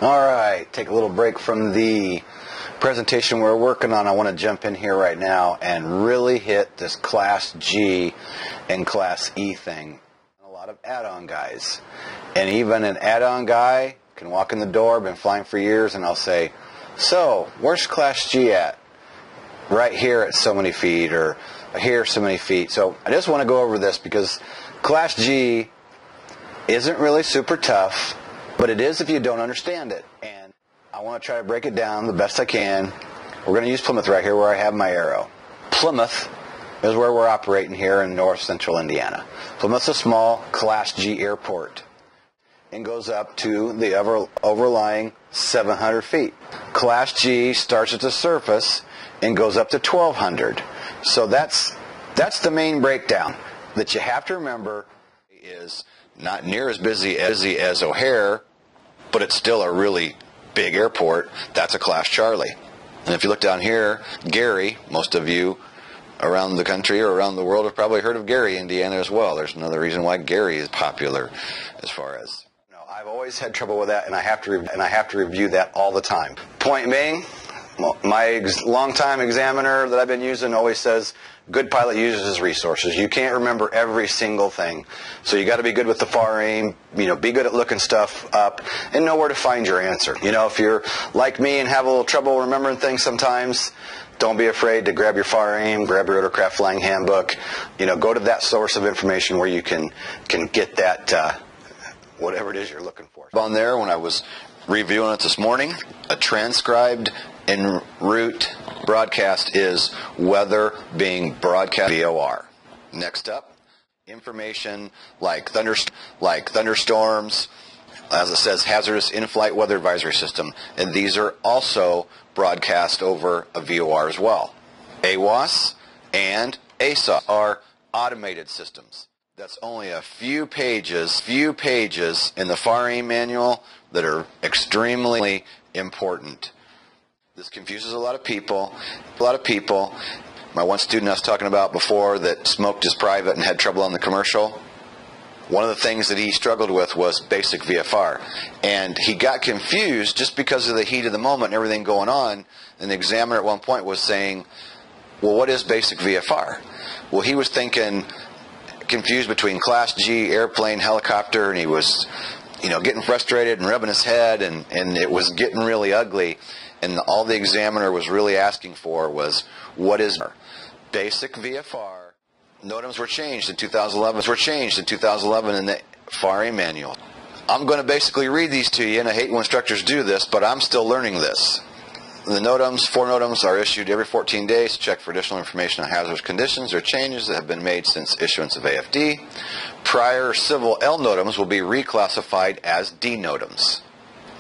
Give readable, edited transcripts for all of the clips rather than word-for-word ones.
All right, take a little break from the presentation we're working on. I want to jump in here right now and really hit this Class G and Class E thing. A lot of add-on guys. And even an add-on guy can walk in the door, been flying for years, and I'll say, so, where's Class G at? Right here at so many feet, or here so many feet. So I just want to go over this because Class G isn't really super tough, but it is if you don't understand it. And I want to try to break it down the best I can. We're going to use Plymouth right here where I have my arrow. Plymouth is where we're operating here in north central Indiana. Plymouth's a small Class G airport and goes up to the overlying 700 feet. Class G starts at the surface and goes up to 1,200. So that's the main breakdown that you have to remember. Is not near as busy as O'Hare, but it's still a really big airport. That's a Class Charlie. And if you look down here, Gary, most of you around the country or around the world have probably heard of Gary, Indiana as well. There's another reason why Gary is popular as far as... I've always had trouble with that, and I have to review that all the time. Point being, my longtime examiner that I've been using always says, good pilot uses his resources. You can't remember every single thing. So you got to be good with the FAR aim, be good at looking stuff up, and know where to find your answer. If you're like me and have a little trouble remembering things sometimes, don't be afraid to grab your FAR aim, grab your Rotorcraft Flying Handbook. Go to that source of information where you can get that, whatever it is you're looking for. On there, when I was reviewing it this morning, a transcribed en route broadcast is weather being broadcast VOR. Next up, information like thunderstorms, as it says, hazardous in-flight weather advisory system, and these are also broadcast over a VOR as well. AWOS and ASOS are automated systems. That's only a few pages in the FAR aim manual that are extremely important. This confuses a lot of people. My one student I was talking about before that smoked his private and had trouble on the commercial, one of the things that he struggled with was basic VFR. And he got confused just because of the heat of the moment and everything going on. And the examiner at one point was saying, well, what is basic VFR? Well, he was confused between Class G, airplane, helicopter, and he was, getting frustrated and rubbing his head, and it was getting really ugly. And all the examiner was really asking for was, what is basic VFR? Notams were changed in 2011 in the FAR aim manual. I'm going to basically read these to you, and I hate when instructors do this, but I'm still learning this. The Notams, 4 Notams, are issued every 14 days to check for additional information on hazardous conditions or changes that have been made since issuance of AFD. Prior civil L Notams will be reclassified as D Notams.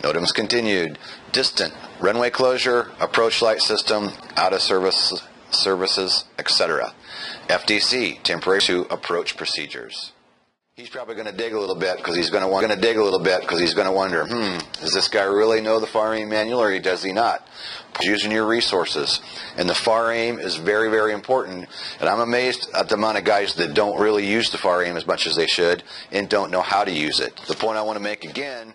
Notams continued. Distant, runway closure, approach light system, out of services, etc. FDC, temporary to approach procedures. He's probably going to dig a little bit because he's going to wonder, does this guy really know the FAR aim manual or does he not? Using your resources. And the FAR aim is very, very important. And I'm amazed at the amount of guys that don't really use the FAR aim as much as they should and don't know how to use it. The point I want to make again